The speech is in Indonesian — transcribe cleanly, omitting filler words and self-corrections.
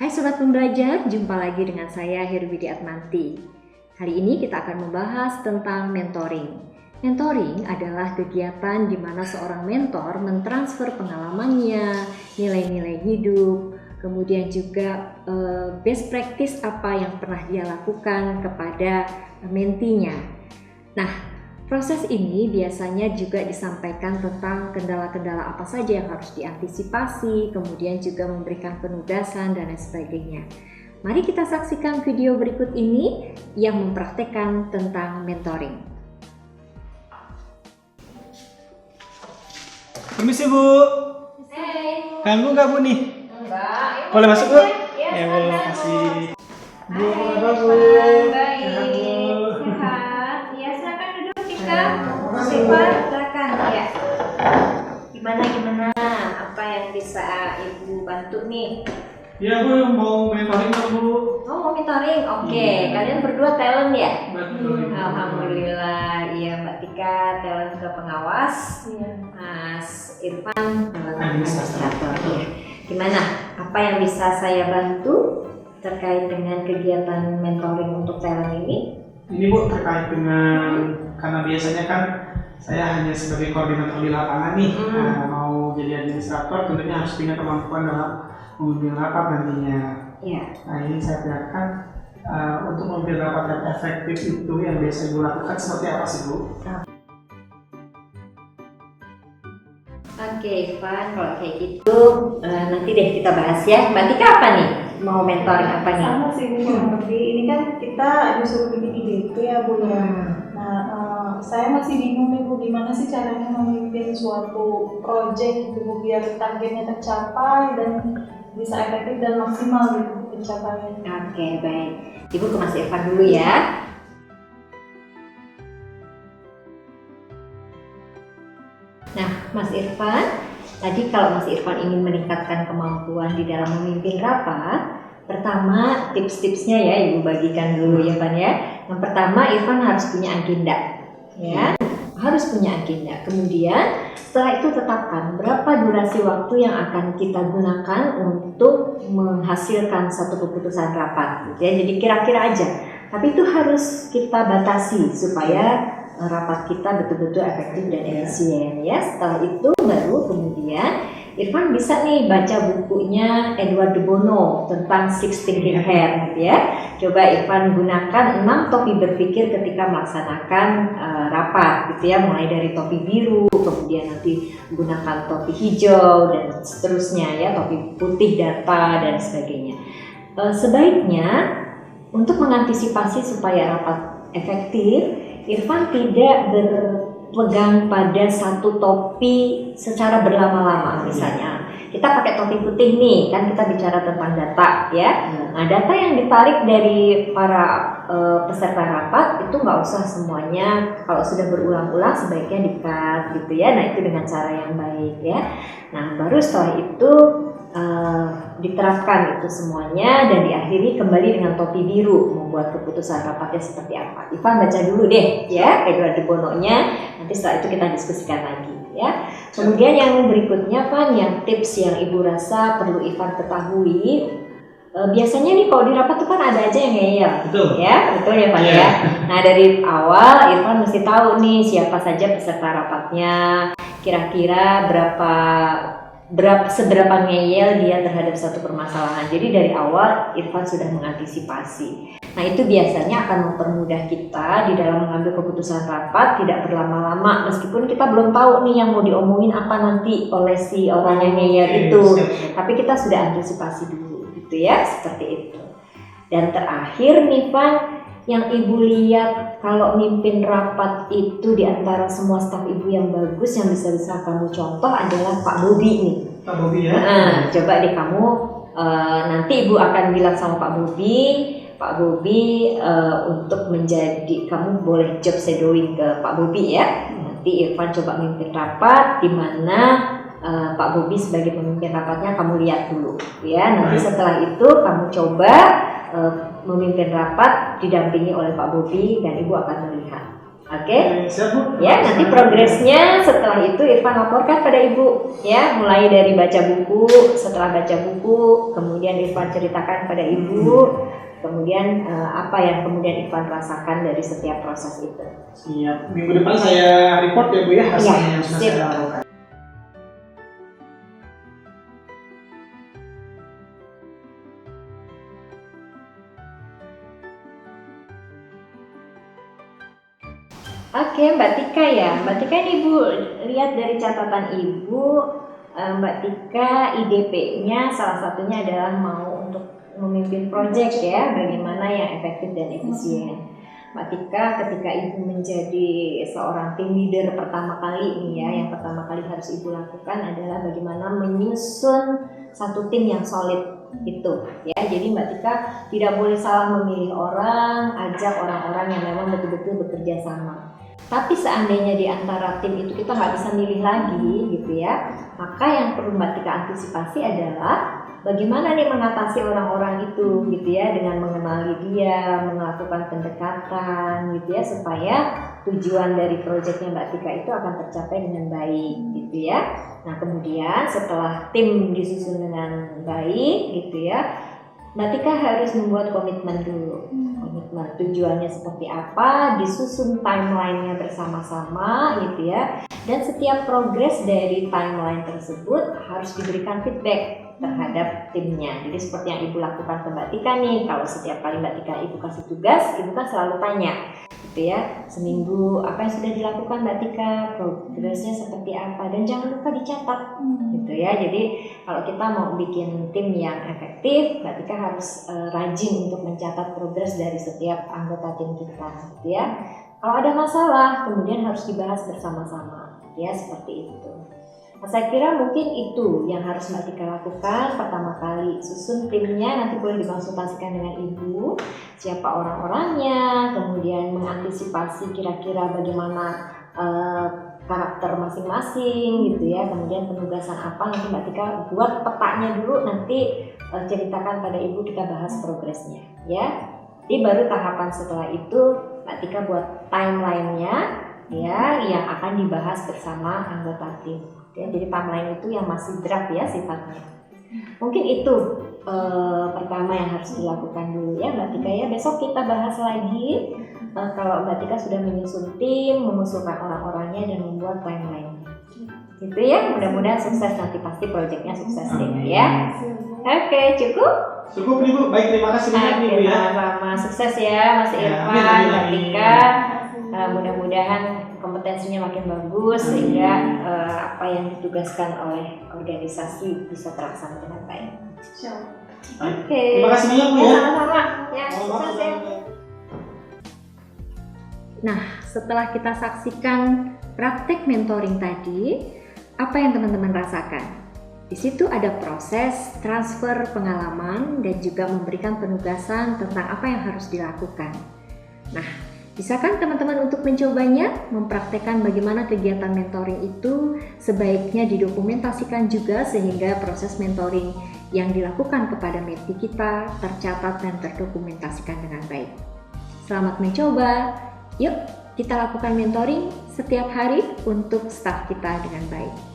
Hai Sobat Pembelajar, jumpa lagi dengan saya Heru Widiatmanti. Hari ini kita akan membahas tentang mentoring. Mentoring adalah kegiatan di mana seorang mentor mentransfer pengalamannya, nilai-nilai hidup, kemudian juga best practice apa yang pernah dia lakukan kepada mentinya. Nah, proses ini biasanya juga disampaikan tentang kendala-kendala apa saja yang harus diantisipasi, kemudian juga memberikan penugasan dan lain sebagainya. Mari kita saksikan video berikut ini yang mempraktekkan tentang mentoring. Permisi Bu. Hai. Ganggu nggak Bu nih? Enggak. Boleh masuk Bu? Ya, Bu, makasih. Bu, apa Bu? Baik. Sehat, Bu? Sehat. Ya, silakan duduk Tika. Silakan ya. Gimana? Apa yang bisa Ibu bantu nih? Iya Bu, mau mentoring nggak Bu? Oh, mau mentoring? Oke. Iya. Kalian berdua talent ya? Betul. Alhamdulillah. Iya, Mbak Tika talent ke pengawas. Mas Irfan talent administrator. Ya. Gimana? Apa yang bisa saya bantu terkait dengan kegiatan mentoring untuk talent ini? Ini Bu terkait dengan karena biasanya kan saya hanya sebagai koordinator di lapangan nih. Nah, mau jadi administrator tentunya harus punya kemampuan dalam memimpin rapat nantinya. Ya. Nah ini saya tanyakan untuk memimpin rapat yang efektif itu yang biasa Ibu lakukan seperti apa sih Bu? Oke, Irfan, kalau kayak gitu nanti deh kita bahas ya. Mbak Tika apa nih? Mau mentoring apa nih? Sama sih Bu, kurang lebih. Ini kan kita disuruh bikin ide itu ya Bu ya. Nah, saya masih bingung nih Bu, gimana sih caranya memimpin suatu project gitu Bu, biar targetnya tercapai dan bisa efektif dan maksimal gitu pencapaiannya. Oke, baik. Ibu ke Mas Irfan dulu ya. Nah, Mas Irfan, tadi kalau Mas Irfan ingin meningkatkan kemampuan di dalam memimpin rapat, pertama tips-tipsnya ya Ibu bagikan dulu ya Pan ya. Yang pertama, Irfan harus punya agenda, ya, harus punya agenda. Kemudian setelah itu tetapkan berapa durasi waktu yang akan kita gunakan untuk menghasilkan satu keputusan rapat, gitu ya. Jadi kira-kira aja. Tapi itu harus kita batasi supaya rapat kita betul-betul efektif dan efisien ya. Setelah itu baru kemudian Irfan bisa nih baca bukunya Edward de Bono tentang Six Thinking Hat gitu ya. Coba Irfan gunakan 6 topi berpikir ketika melaksanakan rapat gitu ya, mulai dari topi biru, kemudian nanti gunakan topi hijau dan seterusnya ya, topi putih data dan sebagainya. Sebaiknya untuk mengantisipasi supaya rapat efektif, Irfan tidak berpegang pada satu topi secara berlama-lama. Misalnya kita pakai topi putih nih, kan kita bicara tentang data ya. Nah, data yang ditarik dari para peserta rapat itu nggak usah semuanya, kalau sudah berulang-ulang sebaiknya di-cut gitu ya. Nah, itu dengan cara yang baik ya. Nah, baru setelah itu diterapkan itu semuanya dan diakhiri kembali dengan topi biru membuat keputusan rapatnya seperti apa. Irfan baca dulu deh ya Edward de Bono-nya, nanti setelah itu kita diskusikan lagi ya. Kemudian yang berikutnya Van, yang tips yang Ibu rasa perlu Irfan ketahui, biasanya nih kalau di rapat tuh kan ada aja yang ngeyel. Betul. Ya, betul ya Pak ya. Nah, dari awal Irfan mesti tahu nih siapa saja peserta rapatnya, kira-kira seberapa ngeyel dia terhadap satu permasalahan. Jadi dari awal Irfan sudah mengantisipasi. Nah, itu biasanya akan mempermudah kita di dalam mengambil keputusan rapat, tidak berlama-lama meskipun kita belum tahu nih yang mau diomongin apa nanti oleh si orang yang ngeyel itu. Tapi kita sudah antisipasi dulu gitu ya, seperti itu. Dan terakhir nih Van, yang Ibu lihat kalau mimpin rapat itu di antara semua staf Ibu yang bagus yang bisa kamu contoh adalah Pak Bobi nih. Pak Bobi ya? Nah, coba deh kamu nanti Ibu akan bilang sama Pak Bobi untuk menjadi, kamu boleh job shadowing ke Pak Bobi ya. Nanti Irfan coba mimpin rapat di mana Pak Bobi sebagai pemimpin rapatnya kamu lihat dulu ya. Nanti setelah itu kamu coba memimpin rapat didampingi oleh Pak Bobi dan Ibu akan melihat Oke. Siap Bu. Ya, nanti progresnya setelah itu Irfan laporkan pada Ibu ya, mulai dari baca buku, setelah baca buku, kemudian Irfan ceritakan pada Ibu, kemudian apa yang kemudian Irfan rasakan dari setiap proses itu. Siap. Minggu depan saya report ya Bu ya hasilnya yang sudah sip. saya lakukan. Oke, Mbak Tika ya. Mbak Tika ini Ibu lihat dari catatan Ibu, Mbak Tika IDP-nya salah satunya adalah mau untuk memimpin proyek ya, bagaimana yang efektif dan efisien. Mbak Tika ketika Ibu menjadi seorang tim leader pertama kali ini ya, yang pertama kali harus Ibu lakukan adalah bagaimana menyusun satu tim yang solid itu ya. Jadi Mbak Tika tidak boleh salah memilih orang, ajak orang-orang yang memang betul-betul bekerja sama. Tapi seandainya di antara tim itu kita nggak bisa milih lagi gitu ya, maka yang perlu Mbak Tika antisipasi adalah bagaimana nih mengatasi orang-orang itu gitu ya, dengan mengenali dia, melakukan pendekatan gitu ya, supaya tujuan dari proyeknya Mbak Tika itu akan tercapai dengan baik gitu ya. Nah kemudian setelah tim disusun dengan baik gitu ya, Mbak Tika harus membuat komitmen dulu. Komitmen tujuannya seperti apa, disusun timeline-nya bersama-sama gitu ya. Dan setiap progres dari timeline tersebut harus diberikan feedback terhadap timnya. Jadi seperti yang Ibu lakukan ke Mbak Tika nih, kalau setiap kali Mbak Tika Ibu kasih tugas, Ibu kan selalu tanya gitu ya, seminggu apa yang sudah dilakukan Mbak Tika, progresnya seperti apa, dan jangan lupa dicatat gitu ya. Jadi kalau kita mau bikin tim yang efektif, Mbak Tika harus rajin untuk mencatat progres dari setiap anggota tim kita gitu ya. Kalau ada masalah kemudian harus dibahas bersama-sama ya, seperti itu. Nah, saya kira mungkin itu yang harus Mbak Tika lakukan. Pertama kali susun timnya, nanti boleh dikonsultasikan dengan Ibu siapa orang-orangnya, kemudian mengantisipasi kira-kira bagaimana karakter masing-masing gitu ya, kemudian penugasan apa, nanti Mbak Tika buat petanya dulu, nanti ceritakan pada Ibu, kita bahas progresnya ya. Jadi baru tahapan setelah itu Mbak Tika buat timeline-nya ya, yang akan dibahas bersama anggota tim. Ya, jadi timeline itu yang masih draft ya sifatnya. Mungkin itu pertama yang harus dilakukan dulu ya Mbak Tika ya. Besok kita bahas lagi kalau Mbak Tika sudah menyusun tim, mengusulkan orang-orangnya dan membuat timeline. Gitu ya, mudah-mudahan sukses, nanti pasti proyeknya sukses deh ya. Oke, cukup? Cukup nih Bu, baik terima kasih banyak nih Bu ya. Sama-sama, sukses ya Mas Irfan, Mbak Tika. Mudah-mudahan kompetensinya makin bagus sehingga apa yang ditugaskan oleh organisasi bisa terlaksana dengan baik. Oke. Terima kasih banyak Bu ya. Sama-sama. Ya, sukses ya. Nah, setelah kita saksikan praktek mentoring tadi, apa yang teman-teman rasakan? Di situ ada proses transfer pengalaman dan juga memberikan penugasan tentang apa yang harus dilakukan. Nah, bisakah teman-teman untuk mencobanya, mempraktekkan bagaimana kegiatan mentoring itu sebaiknya didokumentasikan juga sehingga proses mentoring yang dilakukan kepada mentee kita tercatat dan terdokumentasikan dengan baik. Selamat mencoba. Yuk, kita lakukan mentoring setiap hari untuk staf kita dengan baik.